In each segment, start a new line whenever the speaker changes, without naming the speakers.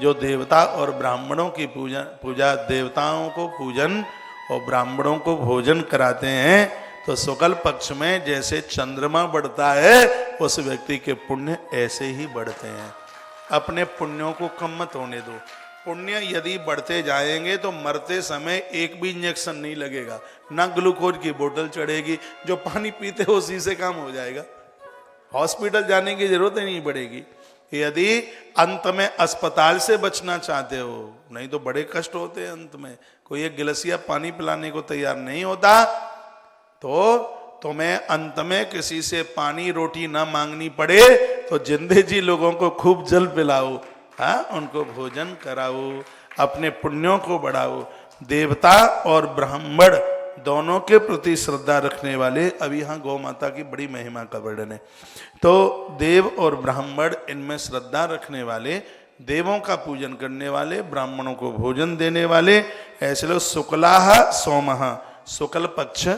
जो देवता और ब्राह्मणों की पूजा देवताओं को पूजन और ब्राह्मणों को भोजन कराते हैं, तो शुक्ल पक्ष में जैसे चंद्रमा बढ़ता है उस व्यक्ति के पुण्य ऐसे ही बढ़ते हैं। अपने पुण्यों को कम मत होने दो। पुण्य यदि बढ़ते जाएंगे तो मरते समय एक भी इंजेक्शन नहीं लगेगा, ना ग्लूकोज की बोतल चढ़ेगी, जो पानी पीते हो उसी से काम हो जाएगा, हॉस्पिटल जाने की जरूरत ही नहीं पड़ेगी। यदि अंत में अस्पताल से बचना चाहते हो, नहीं तो बड़े कष्ट होते हैं अंत में, कोई एक गिलसिया पानी पिलाने को तैयार नहीं होता, तो तुम्हें अंत में किसी से पानी रोटी ना मांगनी पड़े तो जिंदे जी लोगों को खूब जल पिलाओ, हाँ, उनको भोजन कराओ, अपने पुण्यों को बढ़ाओ। देवता और ब्राह्मण दोनों के प्रति श्रद्धा रखने वाले, अभी यहाँ गौ माता की बड़ी महिमा का वर्णन है, तो देव और ब्राह्मण इनमें श्रद्धा रखने वाले, देवों का पूजन करने वाले, ब्राह्मणों को भोजन देने वाले, ऐसे लोग शुक्लाह सोमः, शुक्ल पक्ष,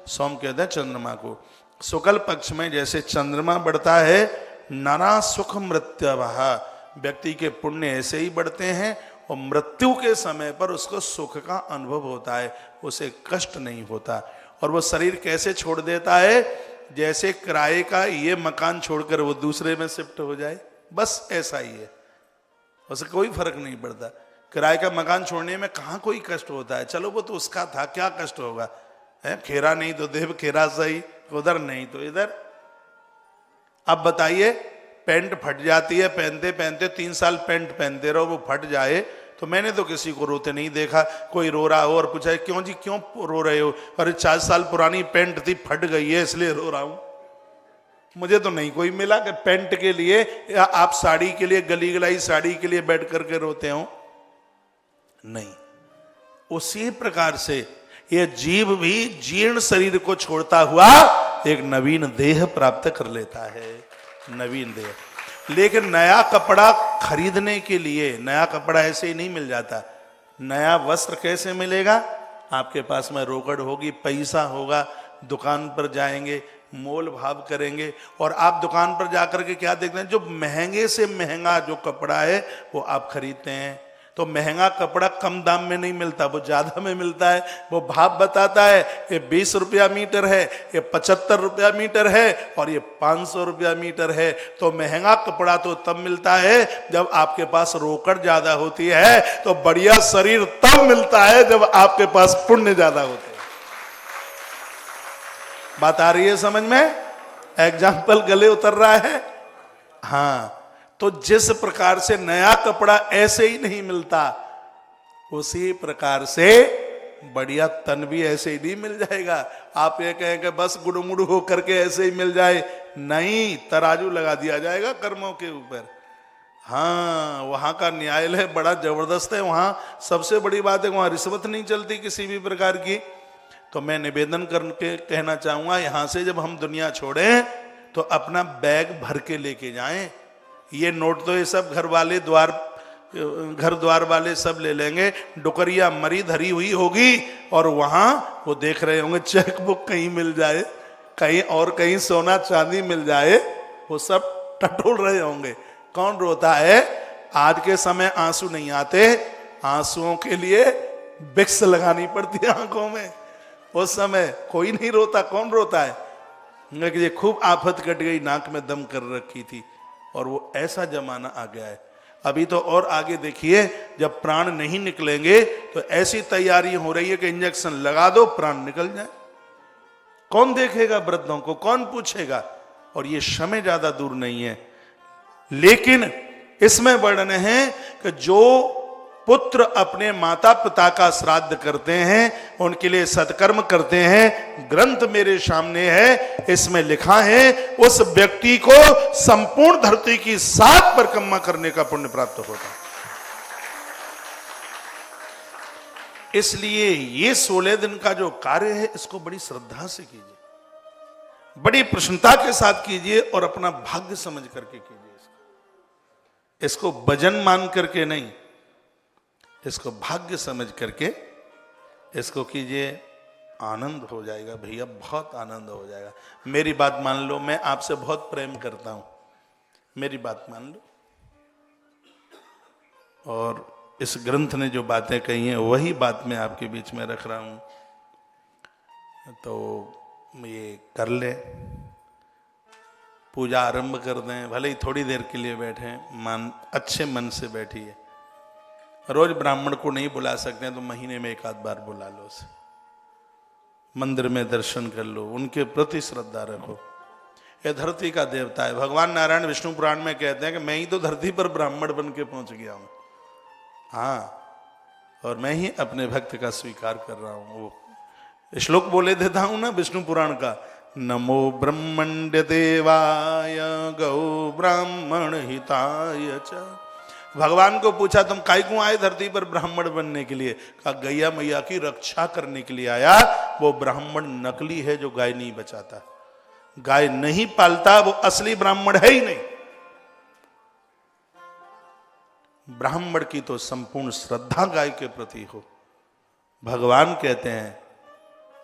सोम कहते हैं चंद्रमा को, शुक्ल पक्ष में जैसे चंद्रमा बढ़ता है, नाना सुख मृत्युवः, व्यक्ति के पुण्य ऐसे ही बढ़ते हैं और मृत्यु के समय पर उसको सुख का अनुभव होता है, उसे कष्ट नहीं होता। और वो शरीर कैसे छोड़ देता है, जैसे किराए का ये मकान छोड़कर वो दूसरे में शिफ्ट हो जाए, बस ऐसा ही है, उसे कोई फर्क नहीं पड़ता। किराए का मकान छोड़ने में कहाँ कोई कष्ट होता है, चलो वो तो उसका था, क्या कष्ट होगा, है खेरा नहीं तो देव खेरा सही, उधर नहीं तो इधर। अब बताइए, पैंट फट जाती है, पहनते पहनते 3 साल पैंट पहनते रहो, वो फट जाए, तो मैंने तो किसी को रोते नहीं देखा। कोई रो रहा हो और पूछा क्यों जी क्यों रो रहे हो, अरे 4 साल पुरानी पैंट थी, फट गई है इसलिए रो रहा हूं। मुझे तो नहीं कोई मिला कि पैंट के लिए या आप साड़ी के लिए, गली गलाई साड़ी के लिए बैठ करके रोते हो, नहीं। उसी प्रकार से ये जीव भी जीर्ण शरीर को छोड़ता हुआ एक नवीन देह प्राप्त कर लेता है, नवीन देह। लेकिन नया कपड़ा खरीदने के लिए, नया कपड़ा ऐसे ही नहीं मिल जाता। नया वस्त्र कैसे मिलेगा, आपके पास में रोकड़ होगी, पैसा होगा, दुकान पर जाएंगे, मोल भाव करेंगे, और आप दुकान पर जाकर के क्या देखते हैं, जो महंगे से महंगा जो कपड़ा है वो आप खरीदते हैं। तो महंगा कपड़ा कम दाम में नहीं मिलता, वो ज्यादा में मिलता है। वो भाव बताता है, ये 20 रुपया मीटर है, ये 75 रुपया मीटर है, और ये 500 रुपया मीटर है। तो महंगा कपड़ा तो तब मिलता है जब आपके पास रोकड़ ज्यादा होती है, तो बढ़िया शरीर तब मिलता है जब आपके पास पुण्य ज्यादा होते हैं। बात आ रही है समझ में? एग्जाम्पल गले उतर रहा है? हाँ, तो जिस प्रकार से नया कपड़ा ऐसे ही नहीं मिलता, उसी प्रकार से बढ़िया तन भी ऐसे ही नहीं मिल जाएगा। आप ये कहें कि बस गुड़मुड़ हो करके ऐसे ही मिल जाए, नहीं, तराजू लगा दिया जाएगा कर्मों के ऊपर। हाँ, वहां का न्यायालय बड़ा जबरदस्त है, वहां सबसे बड़ी बात है वहां रिश्वत नहीं चलती किसी भी प्रकार की। तो मैं निवेदन करके कहना चाहूंगा, यहां से जब हम दुनिया छोड़ें तो अपना बैग भर के लेके जाएं। ये नोट तो ये सब घर द्वार वाले सब ले लेंगे, डुकरिया मरी धरी हुई होगी, और वहां वो देख रहे होंगे चेक बुक कहीं मिल जाए, कहीं और कहीं सोना चांदी मिल जाए, वो सब टटोल रहे होंगे। कौन रोता है? आज के समय आंसू नहीं आते, आंसुओं के लिए विक्स लगानी पड़ती है आंखों में। उस समय कोई नहीं रोता, कौन रोता है? ये खूब आफत कट गई, नाक में दम कर रखी थी, और वो ऐसा जमाना आ गया है। अभी तो और आगे देखिए, जब प्राण नहीं निकलेंगे तो ऐसी तैयारी हो रही है कि इंजेक्शन लगा दो प्राण निकल जाए। कौन देखेगा वृद्धों को, कौन पूछेगा? और ये समय ज्यादा दूर नहीं है। लेकिन इसमें वर्णन है कि जो पुत्र अपने माता पिता का श्राद्ध करते हैं, उनके लिए सत्कर्म करते हैं, ग्रंथ मेरे सामने है, इसमें लिखा है उस व्यक्ति को संपूर्ण धरती की 7 परिक्रमा करने का पुण्य प्राप्त होता है। इसलिए ये 16 दिन का जो कार्य है, इसको बड़ी श्रद्धा से कीजिए, बड़ी प्रसन्नता के साथ कीजिए, और अपना भाग्य समझ करके कीजिए। इसको भजन मान करके नहीं, इसको भाग्य समझ करके इसको कीजिए, आनंद हो जाएगा भैया, बहुत आनंद हो जाएगा। मेरी बात मान लो, मैं आपसे बहुत प्रेम करता हूं, मेरी बात मान लो। और इस ग्रंथ ने जो बातें कही हैं वही बात मैं आपके बीच में रख रहा हूँ, तो ये कर ले, पूजा आरंभ कर दें, भले ही थोड़ी देर के लिए बैठें, मन अच्छे मन से बैठिए। रोज ब्राह्मण को नहीं बुला सकते हैं तो महीने में एक आध बार बुला लो उसे, मंदिर में दर्शन कर लो, उनके प्रति श्रद्धा रखो। ये धरती का देवता है। भगवान नारायण विष्णु पुराण में कहते हैं कि मैं ही तो धरती पर ब्राह्मण बन के पहुंच गया हूं, हाँ, और मैं ही अपने भक्त का स्वीकार कर रहा हूं। वो श्लोक बोले देता हूं ना विष्णु पुराण का, नमो ब्रह्मण्य देवाय गौ ब्राह्मण हिताय च। भगवान को पूछा तुम काय क्यों आए धरती पर ब्राह्मण बनने के लिए? कहा गैया मैया की रक्षा करने के लिए आया। वो ब्राह्मण नकली है जो गाय नहीं बचाता, गाय नहीं पालता, वो असली ब्राह्मण है ही नहीं। ब्राह्मण की तो संपूर्ण श्रद्धा गाय के प्रति हो। भगवान कहते हैं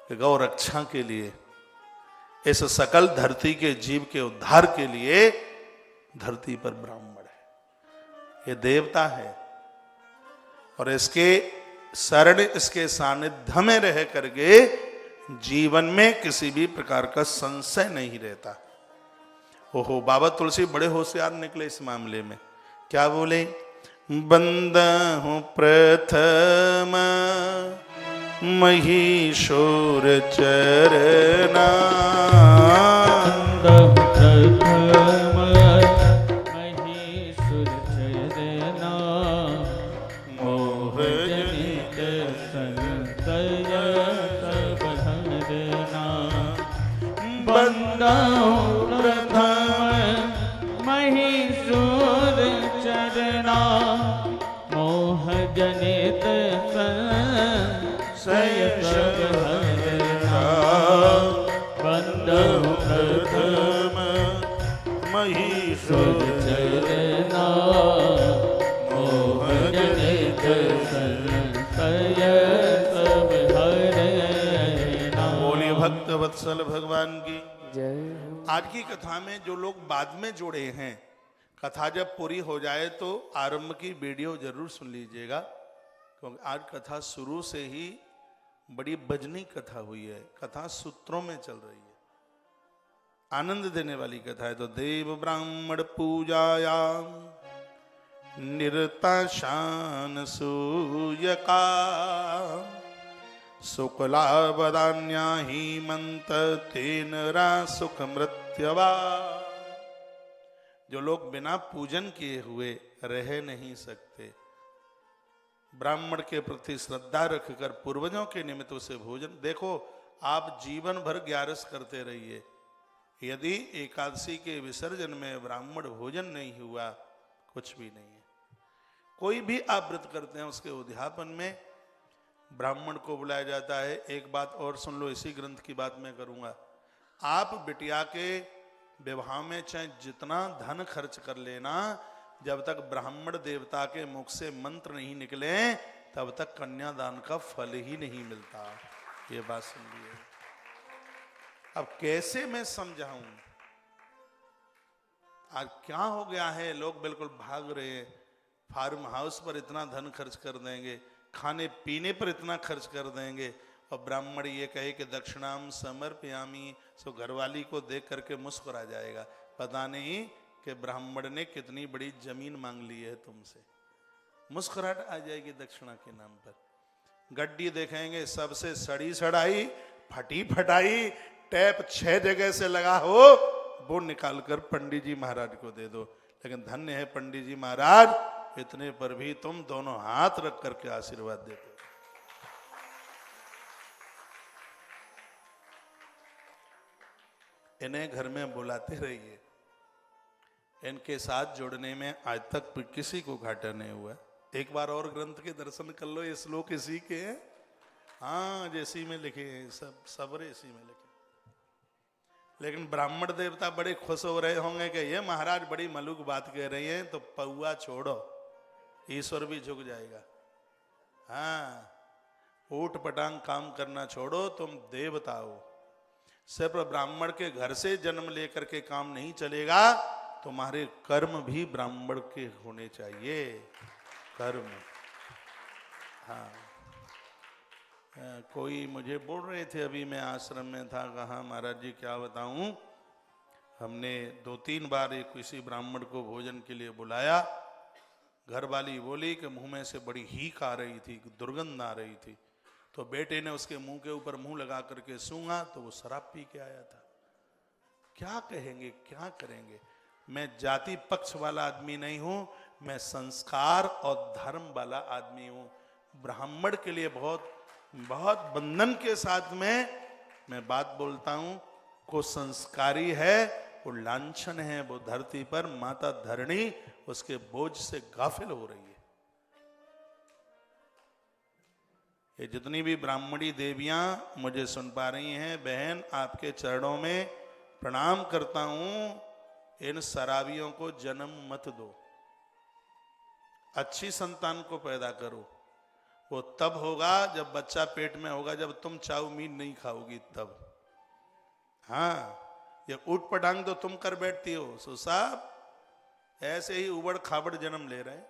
कि गौ रक्षा के लिए, इस सकल धरती के जीव के उद्धार के लिए धरती पर ब्राह्मण है, ये देवता है, और इसके शरण, इसके सानिध्य में रह करके जीवन में किसी भी प्रकार का संशय नहीं रहता। ओहो, बाबा तुलसी बड़े होशियार निकले इस मामले में। क्या बोले? बंदहु प्रथम महिषोर चरना, वत्सल भगवान की जय। आज की कथा में जो लोग बाद में जुड़े हैं, कथा जब पूरी हो जाए तो आरंभ की वीडियो जरूर सुन लीजिएगा, क्योंकि आज कथा शुरू से ही बड़ी भजनी कथा हुई है, कथा सूत्रों में चल रही है, आनंद देने वाली कथा है। तो देव ब्राह्मण पूजायाम निरता शान सूयका, शुक्ला बदान्या हीमंत तेन रा सुख मृत्यवा। जो लोग बिना पूजन किए हुए रह नहीं सकते, ब्राह्मण के प्रति श्रद्धा रखकर पूर्वजों के निमित्त से भोजन, देखो आप जीवन भर ग्यारस करते रहिए, यदि एकादशी के विसर्जन में ब्राह्मण भोजन नहीं हुआ, कुछ भी नहीं है। कोई भी आप व्रत करते हैं उसके उद्यापन में ब्राह्मण को बुलाया जाता है। एक बात और सुन लो, इसी ग्रंथ की बात मैं करूंगा। आप बिटिया के विवाह में चाहे जितना धन खर्च कर लेना, जब तक ब्राह्मण देवता के मुख से मंत्र नहीं निकले तब तक कन्यादान का फल ही नहीं मिलता। ये बात सुन लीजिए। अब कैसे मैं समझाऊं, आज क्या हो गया है, लोग बिल्कुल भाग रहे हैं, फार्म हाउस पर इतना धन खर्च कर देंगे, खाने पीने पर इतना खर्च कर देंगे, और ब्राह्मण ये कहे कि दक्षिणाम समर्पयामी, सो घरवाली को देख करके मुस्कुरा जाएगा। पता नहीं कि ब्राह्मण ने कितनी बड़ी जमीन मांग ली है तुमसे, मुस्कुराहट आ जाएगी दक्षिणा के नाम पर। गड्डी देखेंगे सबसे सड़ी सड़ाई, फटी फटाई, टैप 6 जगह से लगा हो, वो निकालकर पंडित जी महाराज को दे दो। लेकिन धन्य है पंडित जी महाराज, इतने पर भी तुम दोनों हाथ रख करके आशीर्वाद देते हो। इन्हें घर में बुलाते रहिए, इनके साथ जुड़ने में आज तक किसी को घाटा नहीं हुआ। एक बार और ग्रंथ के दर्शन कर लो, ये श्लोक इसी के हैं, हाँ जैसी में लिखे हैं, सब इसी में लिखे। लेकिन ब्राह्मण देवता बड़े खुश हो रहे होंगे कि ये महाराज बड़ी मलुक बात कह रही हैं, तो पौआ छोड़ो, ईश्वर भी झुक जाएगा। हाँ, ऊट पटांग काम करना छोड़ो, तुम देवता हो। सिर्फ ब्राह्मण के घर से जन्म लेकर के काम नहीं चलेगा, तुम्हारे कर्म भी ब्राह्मण के होने चाहिए। कर्म। हाँ, कोई मुझे बोल रहे थे, अभी मैं आश्रम में था, कहा महाराज जी क्या बताऊं, हमने 2-3 बार एक किसी ब्राह्मण को भोजन के लिए बुलाया, घर वाली बोली कि मुंह में से बड़ी हीक आ रही थी, दुर्गंध आ रही थी, तो बेटे ने उसके मुंह के ऊपर मुंह लगा करके सूंघा तो वो शराब पी के आया था। क्या कहेंगे, क्या करेंगे। मैं जाति पक्ष वाला आदमी नहीं हूं, मैं संस्कार और धर्म वाला आदमी हूं। ब्राह्मण के लिए बहुत बहुत बंधन के साथ में मैं बात बोलता हूं। को संस्कारी है, वो लांछन है, वो धरती पर माता धरणी उसके बोझ से गाफिल हो रही है। ये जितनी भी ब्राह्मणी देवियां मुझे सुन पा रही हैं, बहन आपके चरणों में प्रणाम करता हूं। इन शराबियों को जन्म मत दो, अच्छी संतान को पैदा करो। वो तब होगा जब बच्चा पेट में होगा, जब तुम चाउमीन नहीं खाओगी तब। हाँ, ये ऊट पटांग तो तुम कर बैठती हो, सो साहब ऐसे ही उबड़ खाबड़ जन्म ले रहे हैं।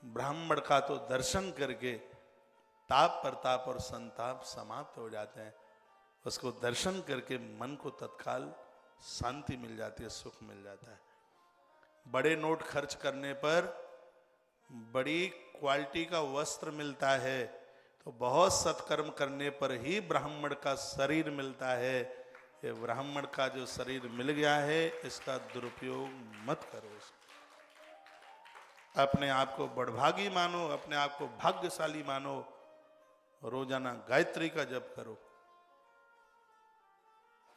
ब्राह्मण का तो दर्शन करके ताप प्रताप और संताप समाप्त हो जाते हैं। उसको दर्शन करके मन को तत्काल शांति मिल जाती है, सुख मिल जाता है। बड़े नोट खर्च करने पर बड़ी क्वालिटी का वस्त्र मिलता है, तो बहुत सत्कर्म करने पर ही ब्राह्मण का शरीर मिलता है। ये ब्राह्मण का जो शरीर मिल गया है, इसका दुरुपयोग मत करो। अपने आप को बड़भागी मानो, अपने आप को भाग्यशाली मानो। रोजाना गायत्री का जप करो,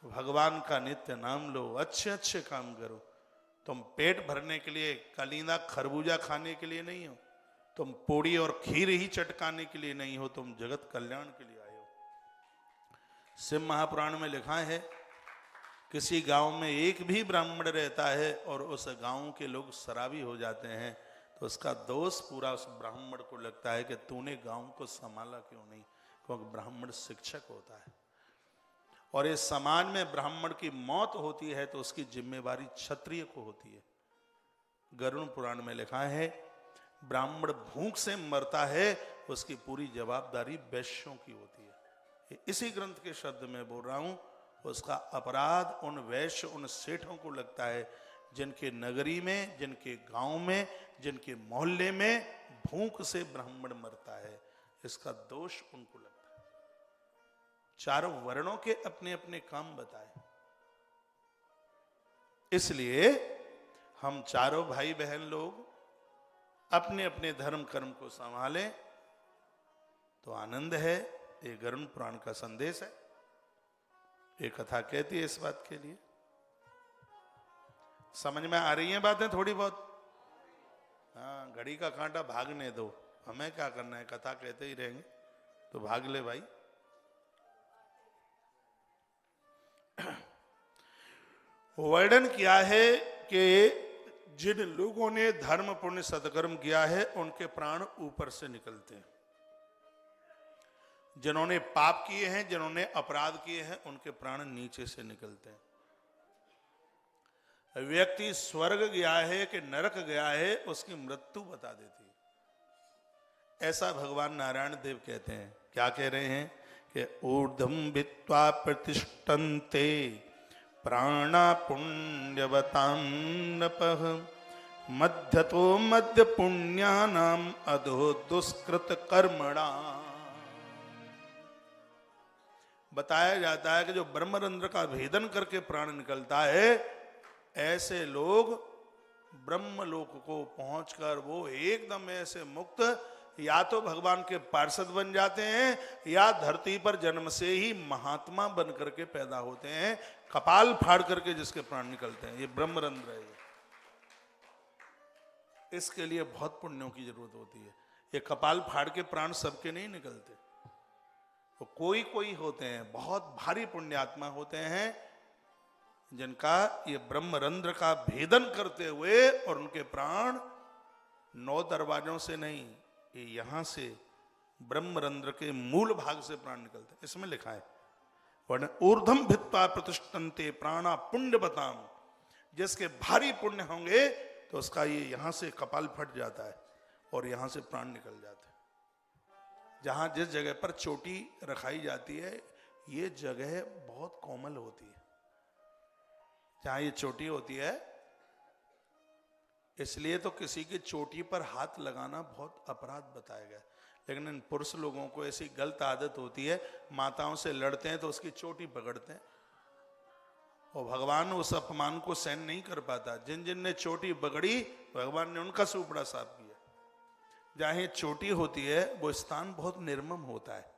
भगवान का नित्य नाम लो, अच्छे अच्छे काम करो। तुम पेट भरने के लिए, कलींदा खरबूजा खाने के लिए नहीं हो, तुम पोड़ी और खीर ही चटकाने के लिए नहीं हो, तुम जगत कल्याण के लिए आए हो। शिव महापुराण में लिखा है, किसी गांव में एक भी ब्राह्मण रहता है और उस गांव के लोग शराबी हो जाते हैं, तो उसका दोष पूरा उस ब्राह्मण को लगता है कि तूने गांव को संभाला क्यों नहीं, क्योंकि ब्राह्मण शिक्षक होता है। और इस समाज में ब्राह्मण की मौत होती है तो उसकी जिम्मेवारी क्षत्रिय को होती है। गरुड़ पुराण में लिखा है, ब्राह्मण भूख से मरता है, उसकी पूरी जवाबदारी वैश्यों की होती है। इसी ग्रंथ के शब्द में बोल रहा हूं। उसका अपराध उन वैश्य, उन सेठों को लगता है जिनके नगरी में, जिनके गांव में, जिनके मोहल्ले में भूख से ब्राह्मण मरता है। इसका दोष उनको लगता है। चारों वर्णों के अपने अपने काम बताए, इसलिए हम चारों भाई बहन लोग अपने अपने धर्म कर्म को संभालें तो आनंद है। ये गरुड़ पुराण का संदेश है। ये कथा कहती है इस बात के लिए। समझ में आ रही हैं बातें थोड़ी बहुत? हाँ, घड़ी का कांटा भागने दो, हमें क्या करना है, कथा कहते ही रहेंगे तो भाग ले भाई। वर्णन किया है कि जिन लोगों ने धर्म पुण्य सत्कर्म किया है उनके प्राण ऊपर से निकलते हैं। जिन्होंने पाप किए हैं, जिन्होंने अपराध किए हैं, उनके प्राण नीचे से निकलते हैं। व्यक्ति स्वर्ग गया है कि नरक गया है, उसकी मृत्यु बता देती है। ऐसा भगवान नारायण देव कहते हैं। क्या कह रहे हैं कि ऊर्ध्वं वित्वा प्रतिष्ठन्ते प्राणा पुण्यवतां नपः मध्यतो मध्य पुण्यानाम अधो दुष्कृत कर्मणा। बताया जाता है कि जो ब्रह्मरंध्र का भेदन करके प्राण निकलता है, ऐसे लोग ब्रह्मलोक को पहुंचकर वो एकदम ऐसे मुक्त, या तो भगवान के पार्षद बन जाते हैं या धरती पर जन्म से ही महात्मा बन करके पैदा होते हैं, कपाल फाड़ करके जिसके प्राण निकलते हैं। ये ब्रह्मरंध्र है। इसके लिए बहुत पुण्यों की जरूरत होती है। ये कपाल फाड़ के प्राण सबके नहीं निकलते, तो कोई कोई होते हैं, बहुत भारी पुण्यात्मा होते हैं जिनका ये ब्रह्मरंध्र का भेदन करते हुए, और उनके प्राण 9 दरवाजों से नहीं, ये यहां से ब्रह्मरंध्र के मूल भाग से प्राण निकलते हैं। इसमें लिखा है, वर्ण ऊर्ध्वं भित्वा प्रतिष्ठन्ते प्राणा पुण्यवताम। जिसके भारी पुण्य होंगे तो उसका ये यहां से कपाल फट जाता है और यहां से प्राण निकल जाता है। जहां जिस जगह पर चोटी रखाई जाती है ये जगह बहुत कोमल होती है, जहां ये चोटी होती है, इसलिए तो किसी की चोटी पर हाथ लगाना बहुत अपराध बताया गया। लेकिन इन पुरुष लोगों को ऐसी गलत आदत होती है, माताओं से लड़ते हैं तो उसकी चोटी पकड़ते हैं, और भगवान उस अपमान को सहन नहीं कर पाता। जिन जिन ने चोटी पकड़ी भगवान ने उनका सुपड़ा साफ किया। जहां चोटी होती है वो स्थान बहुत निर्मम होता है,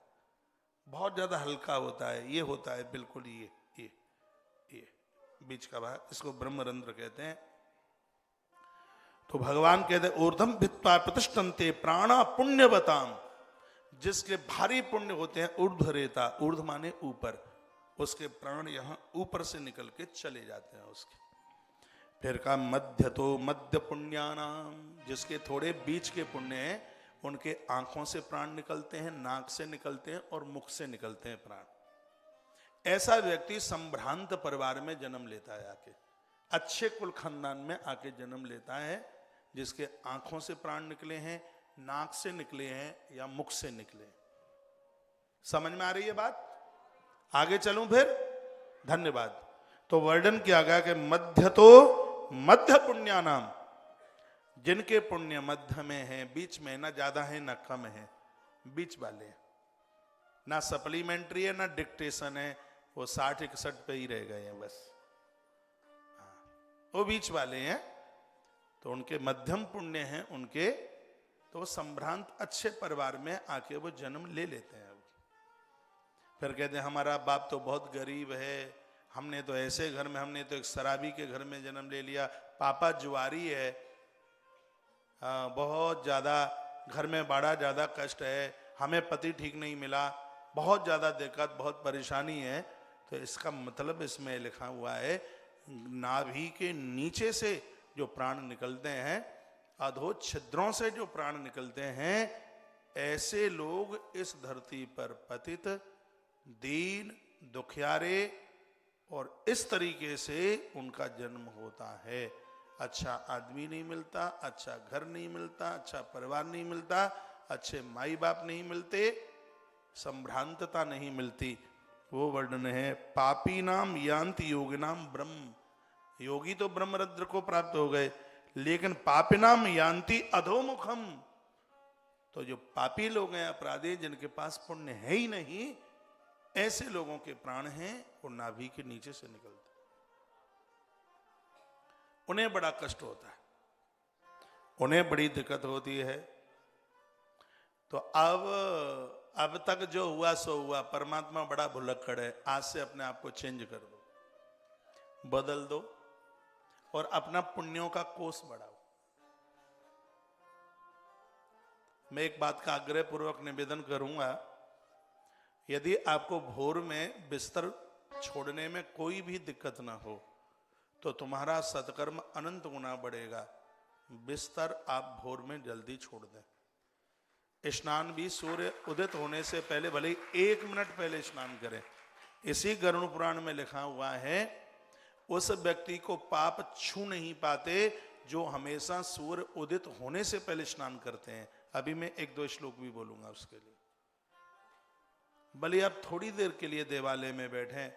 बहुत ज्यादा हल्का होता है, ये होता है बिल्कुल ये बीच का भाग, इसको ब्रह्मरंध्र कहते हैं। तो भगवान कहते हैं ऊर्ध्वम भित्वा प्रतिष्ठन्ते प्राणा पुण्यवताम, जिसके भारी पुण्य होते हैं ऊर्ध्वरेता, ऊर्ध्व माने ऊपर, उसके प्राण यहां ऊपर से निकल के चले जाते हैं उसके। फिर कहा मध्य तो मध्य पुण्यानाम, जिसके थोड़े बीच के पुण्य हैं उनके आंखों से प्राण निकलते हैं, नाक से निकलते हैं और मुख से निकलते हैं प्राण। ऐसा व्यक्ति संभ्रांत परिवार में जन्म लेता है, आके अच्छे कुल खानदान में आके जन्म लेता है, जिसके आंखों से प्राण निकले हैं, नाक से निकले हैं या मुख से निकले। समझ में आ रही है बात? आगे चलूं फिर? धन्यवाद। तो वर्णन किया गया कि मध्य तो मध्य पुण्यानाम, जिनके पुण्य मध्य में है, बीच में, ना ज्यादा है ना कम है, बीच वाले हैं, ना सप्लीमेंट्री है ना डिक्टेशन है, वो 60-61 पे ही रह गए हैं बस, वो बीच वाले हैं। तो उनके मध्यम पुण्य हैं उनके, तो वो संभ्रांत अच्छे परिवार में आके वो जन्म ले लेते हैं। फिर कहते हैं हमारा बाप तो बहुत गरीब है, हमने तो ऐसे घर में, हमने तो एक शराबी के घर में जन्म ले लिया, पापा जुआरी है, बहुत ज़्यादा घर में बड़ा ज़्यादा कष्ट है, हमें पति ठीक नहीं मिला, बहुत ज़्यादा दिक्कत, बहुत परेशानी है। तो इसका मतलब इसमें लिखा हुआ है नाभि के नीचे से जो प्राण निकलते हैं, अधो छिद्रों से जो प्राण निकलते हैं, ऐसे लोग इस धरती पर पतित, दीन, दुखियारे और इस तरीके से उनका जन्म होता है। अच्छा आदमी नहीं मिलता, अच्छा घर नहीं मिलता, अच्छा परिवार नहीं मिलता, अच्छे माई बाप नहीं मिलते, संभ्रांतता नहीं मिलती। वो वर्णन है पापी नाम यान्ति योगी नाम ब्रह्म, योगी तो ब्रह्मरंध्र को प्राप्त हो गए, लेकिन पापी नाम यान्ति अधोमुखम, तो जो पापी लोग हैं, अपराधी, जिनके पास पुण्य है ही नहीं, ऐसे लोगों के प्राण हैं वो नाभि के नीचे से निकलते, उन्हें बड़ा कष्ट होता है, उन्हें बड़ी दिक्कत होती है। तो अब तक जो हुआ सो हुआ, परमात्मा बड़ा भुलक्कड़ है, आज से अपने आप को चेंज कर दो, बदल दो और अपना पुण्यों का कोष बढ़ाओ। मैं एक बात का आग्रह पूर्वक निवेदन करूंगा, यदि आपको भोर में बिस्तर छोड़ने में कोई भी दिक्कत ना हो तो तुम्हारा सत्कर्म अनंत गुना बढ़ेगा। बिस्तर आप भोर में जल्दी छोड़ दें। स्नान भी सूर्य उदित होने से पहले, भले 1 मिनट पहले स्नान करें। इसी गरुड़ पुराण में लिखा हुआ है उस व्यक्ति को पाप छू नहीं पाते जो हमेशा सूर्य उदित होने से पहले स्नान करते हैं। अभी मैं 1-2 श्लोक भी बोलूंगा उसके लिए। भले आप थोड़ी देर के लिए देवालय में बैठें,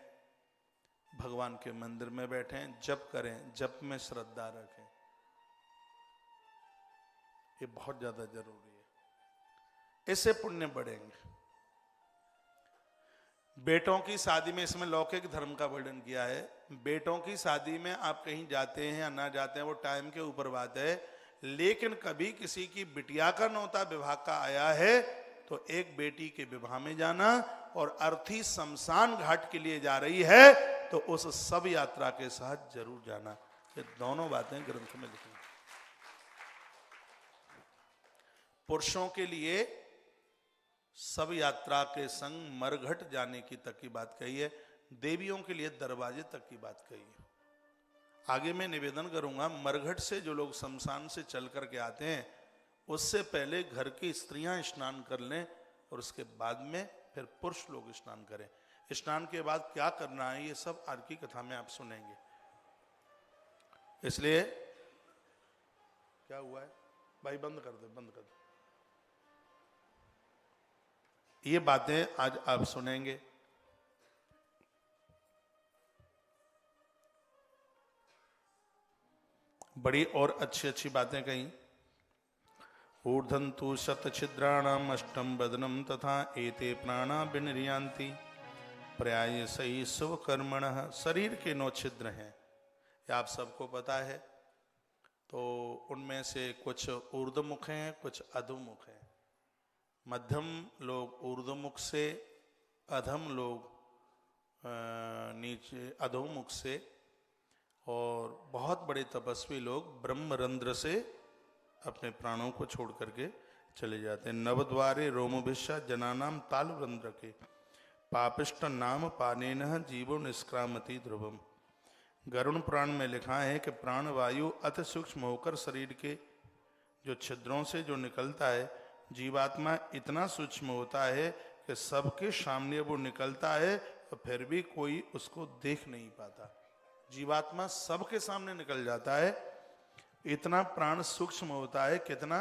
भगवान के मंदिर में बैठें, जप करें, जप में श्रद्धा रखें, ये बहुत ज्यादा जरूरी है, इससे पुण्य बढ़ेंगे। बेटों की शादी में, इसमें लौकिक धर्म का वर्णन किया है, बेटों की शादी में आप कहीं जाते हैं या ना जाते हैं वो टाइम के ऊपर बात है, लेकिन कभी किसी की बिटिया का नौता विवाह का आया है तो एक बेटी के विवाह में जाना और अर्थी शमशान घाट के लिए जा रही है तो उस सब यात्रा के साथ जरूर जाना। ये दोनों बातें ग्रंथ में लिखी। पुरुषों के लिए सब यात्रा के संग मरघट जाने की तक की बात कही है, देवियों के लिए दरवाजे तक की बात कही है। आगे मैं निवेदन करूंगा, मरघट से जो लोग शमशान से चल करके आते हैं उससे पहले घर की स्त्रियां स्नान कर लें और उसके बाद में फिर पुरुष लोग स्नान करें। स्नान के बाद क्या करना है ये सब आज की कथा में आप सुनेंगे। इसलिए क्या हुआ है भाई, बंद कर दे, बंद कर दे। ये बातें आज आप सुनेंगे। बड़ी और अच्छी अच्छी बातें कही। ऊर्ध्वं तु शतछिद्राणाम अष्टम बदनम तथा एते प्राणा विनिर्यान्ति पर्यायसहि शुभ कर्मणः। शरीर के 9 छिद्र हैं, ये आप सबको पता है। तो उनमें से कुछ ऊर्ध्वमुख हैं, कुछ अधोमुख हैं। मध्यम लोग ऊर्ध्वमुख से, अधम लोग नीचे अधोमुख से, और बहुत बड़े तपस्वी लोग ब्रह्मरंध्र से अपने प्राणों को छोड़ करके चले जाते हैं। नवद्वारे रोमभिषा जनानाम तालुरंध्र के पापिष्ट नाम पानेन जीवो निष्क्रामति ध्रुवम। गरुण पुराण में लिखा है कि प्राण वायु अति सूक्ष्म होकर शरीर के जो छिद्रों से जो निकलता है, जीवात्मा इतना सूक्ष्म होता है कि सबके सामने वो निकलता है और फिर भी कोई उसको देख नहीं पाता। जीवात्मा सबके सामने निकल जाता है, इतना प्राण सूक्ष्म होता है। कितना?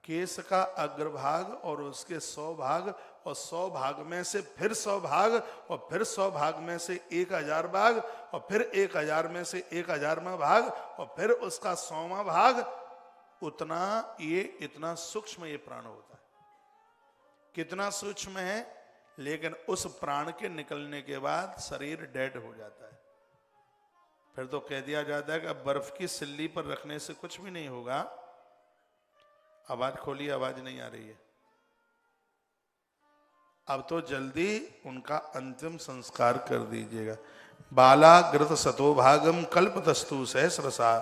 केश का अग्रभाग और उसके 100 भाग, और 100 भाग में से फिर 100 भाग, और फिर 100 भाग में से 1000 भाग, और फिर 1000 में से 1000वां भाग, और फिर उसका 100वां भाग। उतना ये इतना सूक्ष्म ये प्राण होता है। कितना सूक्ष्म है, लेकिन उस प्राण के निकलने के बाद शरीर डेड हो जाता है। फिर तो कह दिया जाता है कि अब बर्फ की सिल्ली पर रखने से कुछ भी नहीं होगा। आवाज खोलिए, आवाज नहीं आ रही है। अब तो जल्दी उनका अंतिम संस्कार कर दीजिएगा। बालाग्रत सतो भागम कल्पतस्तु सहस्रसा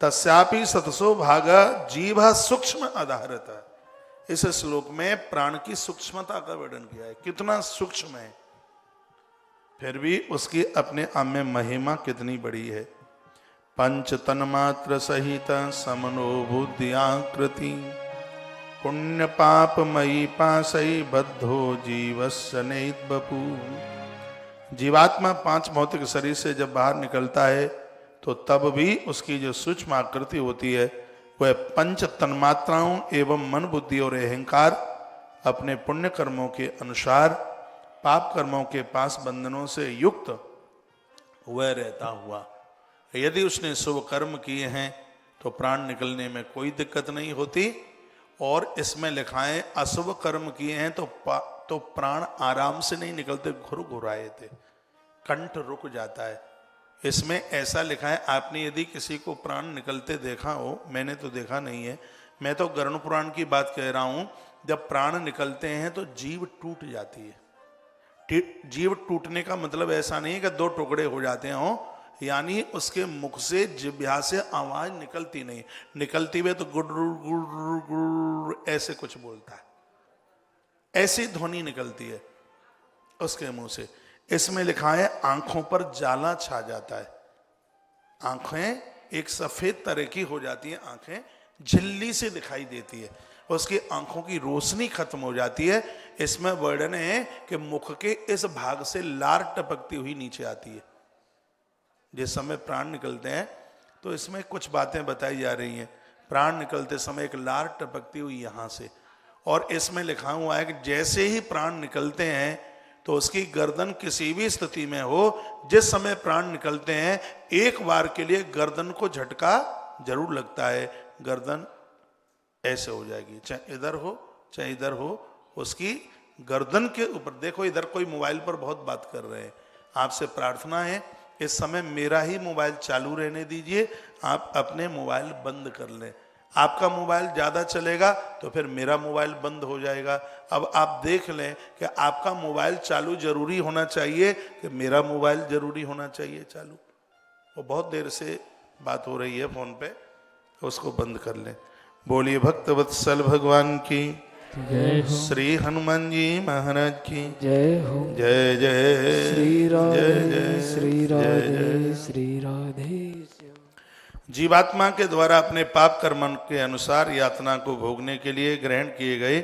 तस्यापि सतसो भागा जीवा सूक्ष्म आधारता। इस श्लोक में प्राण की सूक्ष्मता का वर्णन किया है, कितना सूक्ष्म है, फिर भी उसकी अपने आप में महिमा कितनी बड़ी है। पंच तन्मात्र सहित समनो बुद्धियाकृति पुण्य पाप मयि पाशई बद्धो जीवस्य नैद्बपु। जीवात्मा 5 भौतिक शरीर से जब बाहर निकलता है तो तब भी उसकी जो सूक्ष्म आकृति होती है वह 5 तन्मात्राओं एवं मन बुद्धि और अहंकार अपने पुण्य कर्मों के अनुसार पाप कर्मों के पास बंधनों से युक्त वह रहता हुआ। यदि उसने शुभ कर्म किए हैं तो प्राण निकलने में कोई दिक्कत नहीं होती, और इसमें लिखा है अशुभ कर्म किए हैं तो प्राण आराम से नहीं निकलते, घुराए थे, कंठ रुक जाता है। इसमें ऐसा लिखा है, आपने यदि किसी को प्राण निकलते देखा हो, मैंने तो देखा नहीं है, मैं तो गरुड़ पुराण की बात कह रहा हूं। जब प्राण निकलते हैं तो जीव टूट जाती है। जीव टूटने का मतलब ऐसा नहीं है कि 2 टुकड़े हो जाते हो, यानी उसके मुख से जिह्वा से आवाज निकलती नहीं, निकलती हुई तो गुर्र गुर्र गुर्र ऐसे कुछ बोलता है, ऐसी ध्वनि निकलती है उसके मुंह से। इसमें लिखा है आंखों पर जाला छा जाता है, आंखें एक सफेद तरह की हो जाती हैं, आंखें झिल्ली से दिखाई देती है, उसकी आंखों की रोशनी खत्म हो जाती है। इसमें वर्णन है कि मुख के इस भाग से लार टपकती हुई नीचे आती है। जिस समय प्राण निकलते हैं तो इसमें कुछ बातें बताई जा रही हैं। प्राण निकलते समय एक लार टपकती हुई यहां से, और इसमें लिखा हुआ है कि जैसे ही प्राण निकलते हैं तो उसकी गर्दन किसी भी स्थिति में हो, जिस समय प्राण निकलते हैं एक बार के लिए गर्दन को झटका जरूर लगता है, गर्दन ऐसे हो जाएगी, चाहे इधर हो चाहे इधर हो, उसकी गर्दन के ऊपर। देखो इधर कोई मोबाइल पर बहुत बात कर रहे हैं, आपसे प्रार्थना है इस समय मेरा ही मोबाइल चालू रहने दीजिए, आप अपने मोबाइल बंद कर लें। आपका मोबाइल ज़्यादा चलेगा तो फिर मेरा मोबाइल बंद हो जाएगा। अब आप देख लें कि आपका मोबाइल चालू जरूरी होना चाहिए कि मेरा मोबाइल जरूरी होना चाहिए चालू। वो बहुत देर से बात हो रही है फोन पे, उसको बंद कर लें। बोलिए भक्तवत्सल भगवान की
जय हो।
श्री हनुमान जी महाराज की
जय हो।
जय जय
श्री राधे
जय जय
श्री
जय
राधे
जय।
श्री राधे।
जीवात्मा के द्वारा अपने पाप कर्म के अनुसार यातना को भोगने के लिए ग्रहण किए गए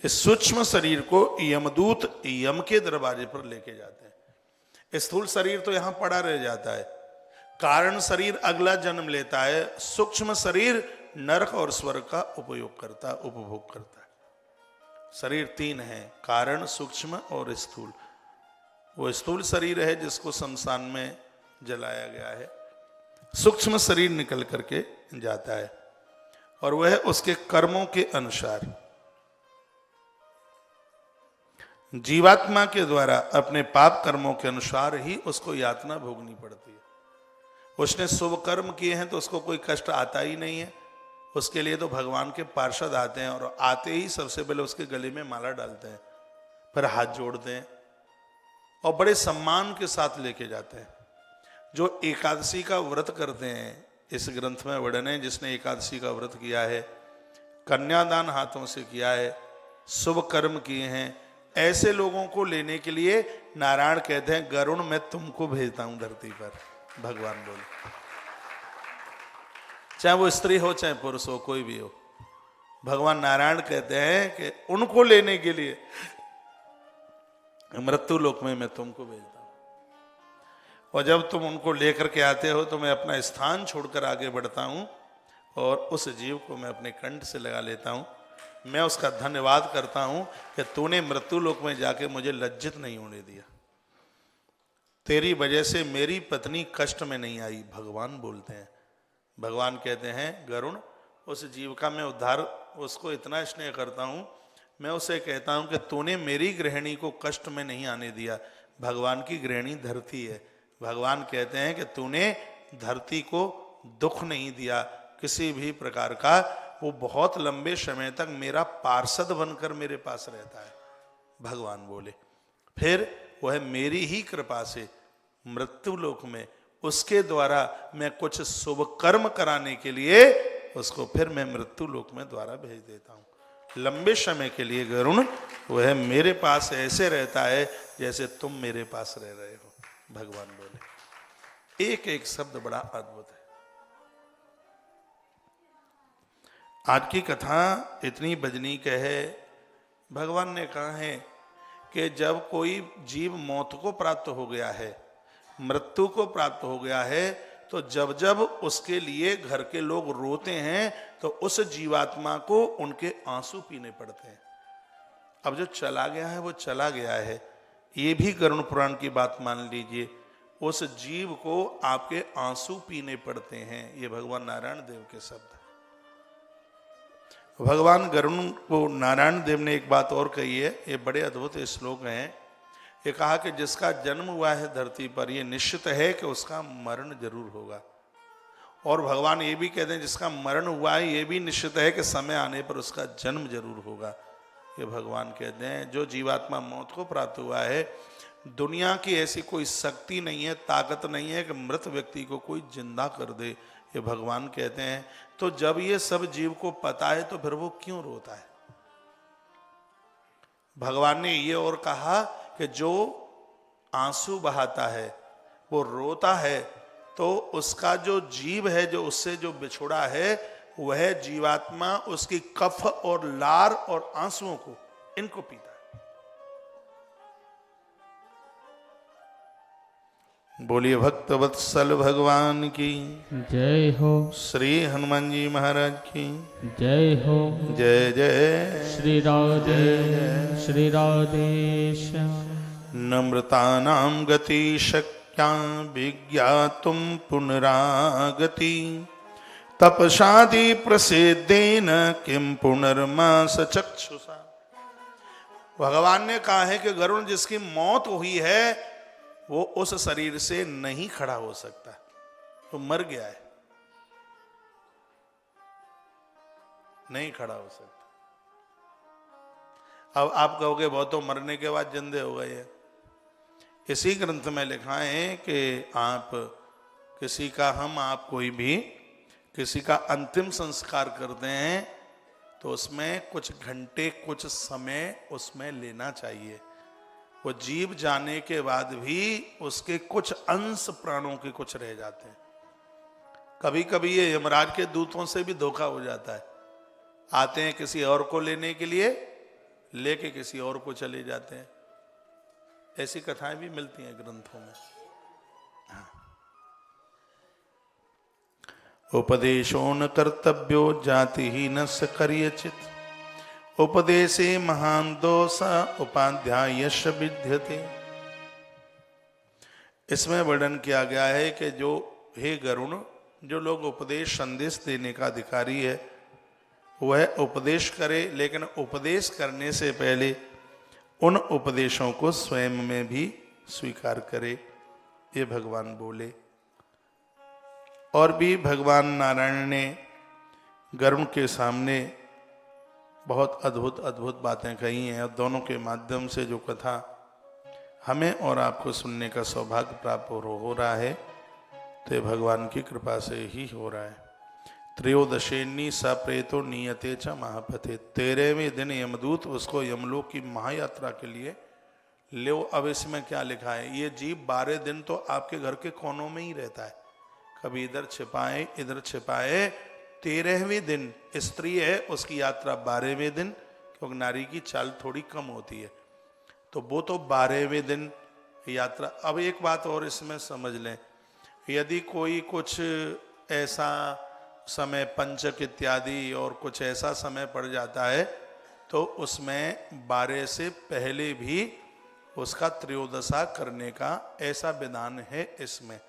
इस सूक्ष्म शरीर को यमदूत यम के दरवाजे पर लेके जाते हैं। स्थूल शरीर तो यहाँ पड़ा रह जाता है, कारण शरीर अगला जन्म लेता है, सूक्ष्म शरीर नरक और स्वर्ग का उपभोग करता है। शरीर तीन है, कारण, सूक्ष्म और स्थूल। वो स्थूल शरीर है जिसको शमशान में जलाया गया है, सूक्ष्म शरीर निकल करके जाता है और वह उसके कर्मों के अनुसार जीवात्मा के द्वारा अपने पाप कर्मों के अनुसार ही उसको यातना भोगनी पड़ती है। उसने शुभ कर्म किए हैं तो उसको कोई कष्ट आता ही नहीं है। उसके लिए तो भगवान के पार्षद आते हैं और आते ही सबसे पहले उसके गले में माला डालते हैं, फिर हाथ जोड़ते हैं और बड़े सम्मान के साथ लेके जाते हैं। जो एकादशी का व्रत करते हैं, इस ग्रंथ में वर्णन है, जिसने एकादशी का व्रत किया है, कन्यादान हाथों से किया है, शुभ कर्म किए हैं, ऐसे लोगों को लेने के लिए नारायण कहते हैं, गरुण मैं तुमको भेजता हूं धरती पर। भगवान बोले, चाहे वो स्त्री हो चाहे पुरुष हो, कोई भी हो, भगवान नारायण कहते हैं कि उनको लेने के लिए मृत्यु लोक में मैं तुमको भेजता हूं। और जब तुम उनको लेकर के आते हो तो मैं अपना स्थान छोड़कर आगे बढ़ता हूं और उस जीव को मैं अपने कंठ से लगा लेता हूं। मैं उसका धन्यवाद करता हूं कि तूने मृत्यु लोक में जाके मुझे लज्जित नहीं होने दिया। तेरी वजह से मेरी पत्नी कष्ट में नहीं आई, भगवान बोलते हैं। भगवान कहते हैं, गरुण उस जीव का मैं उद्धार, उसको इतना स्नेह करता हूं, मैं उसे कहता हूं कि तूने मेरी गृहिणी को कष्ट में नहीं आने दिया। भगवान की गृहिणी धरती है। भगवान कहते हैं कि तूने धरती को दुख नहीं दिया किसी भी प्रकार का। वो बहुत लंबे समय तक मेरा पार्षद बनकर मेरे पास रहता है। भगवान बोले, फिर वह मेरी ही कृपा से मृत्यु लोक में उसके द्वारा मैं कुछ शुभ कर्म कराने के लिए उसको फिर मैं मृत्यु लोक में द्वारा भेज देता हूं। लंबे समय के लिए गरुण वह मेरे पास ऐसे रहता है जैसे तुम मेरे पास रह रहे हो। भगवान बोले, एक एक शब्द बड़ा अद्भुत है। आज की कथा इतनी बजनीक है। भगवान ने कहा है कि जब कोई जीव मौत को प्राप्त हो गया है, मृत्यु को प्राप्त हो गया है, तो जब जब उसके लिए घर के लोग रोते हैं तो उस जीवात्मा को उनके आंसू पीने पड़ते हैं। अब जो चला गया है वो चला गया है, ये भी गरुड़ पुराण की बात मान लीजिए। उस जीव को आपके आंसू पीने पड़ते हैं। ये भगवान नारायण देव के शब्द। भगवान गरुड़ को नारायण देव ने एक बात और कही है, ये बड़े अद्भुत श्लोक हैं। ये कहा कि जिसका जन्म हुआ है धरती पर, ये निश्चित है कि उसका मरण जरूर होगा। और भगवान ये भी कहते हैं जिसका मरण हुआ है ये भी निश्चित है कि समय आने पर उसका जन्म जरूर होगा। ये भगवान कहते हैं जो जीवात्मा मौत को प्राप्त हुआ है, दुनिया की ऐसी कोई शक्ति नहीं है, ताकत नहीं है कि मृत व्यक्ति को कोई जिंदा कर दे। ये भगवान कहते हैं। तो जब ये सब जीव को पता है तो फिर वो क्यों रोता है? भगवान ने ये और कहा कि जो आंसू बहाता है वो रोता है, तो उसका जो जीव है, जो उससे जो बिछुड़ा है, वह जीवात्मा उसकी कफ और लार और आंसुओं को, इनको पीता है। बोलिए भक्त वत्सल भगवान की
जय हो।
श्री हनुमान जी महाराज की
जय हो।
जय जय
श्री राधे श्री राधेश्याम।
नम्रतानां गति शक्या विज्ञातुं पुनरागति तपसादि प्रसिद्धेन किं पुनर्मास चक्षुषा। भगवान ने कहा है कि गरुड़ जिसकी मौत हुई है वो उस शरीर से नहीं खड़ा हो सकता, तो मर गया है, नहीं खड़ा हो सकता। अब आप कहोगे बहुत तो मरने के बाद जिंदे हो गए हैं। इसी ग्रंथ में लिखा है कि आप किसी का, हम आप कोई भी किसी का अंतिम संस्कार करते हैं तो उसमें कुछ घंटे, कुछ समय उसमें लेना चाहिए। वो जीव जाने के बाद भी उसके कुछ अंश प्राणों के कुछ रह जाते हैं। कभी कभी ये यमराज के दूतों से भी धोखा हो जाता है। आते हैं किसी और को लेने के लिए, लेके किसी और को चले जाते हैं। ऐसी कथाएं भी मिलती हैं ग्रंथों में। हाँ। उपदेशो न कर्तव्यो जातिहीनस्य कर्यचित् उपदेशे महान दोष उपाध्यायस्य विद्यते। इसमें वर्णन किया गया है कि जो हे गरुण, जो लोग उपदेश संदेश देने का अधिकारी है वह उपदेश करे, लेकिन उपदेश करने से पहले उन उपदेशों को स्वयं में भी स्वीकार करे, ये भगवान बोले। और भी भगवान नारायण ने गरुण के सामने बहुत अद्भुत अद्भुत बातें कही हैं, और दोनों के माध्यम से जो कथा हमें और आपको सुनने का सौभाग्य प्राप्त हो रहा है, तो ये भगवान की कृपा से ही हो रहा है। त्रयोदशेन्नी सप्रेतो नियते च महापथे। 13वें दिन यमदूत उसको यमलोक की महायात्रा के लिए ले। अब इसमें क्या लिखा है, ये जीव 12 दिन तो आपके घर के कोनों में ही रहता है, कभी इधर छिपाए इधर छिपाए। 13वें दिन स्त्री है, उसकी यात्रा 12वें दिन, क्योंकि नारी की चाल थोड़ी कम होती है, तो वो तो 12वें दिन यात्रा। अब एक बात और इसमें समझ लें, यदि कोई कुछ ऐसा समय पंचक इत्यादि और कुछ ऐसा समय पड़ जाता है, तो उसमें 12 से पहले भी उसका त्रयोदशा करने का ऐसा विधान है इसमें।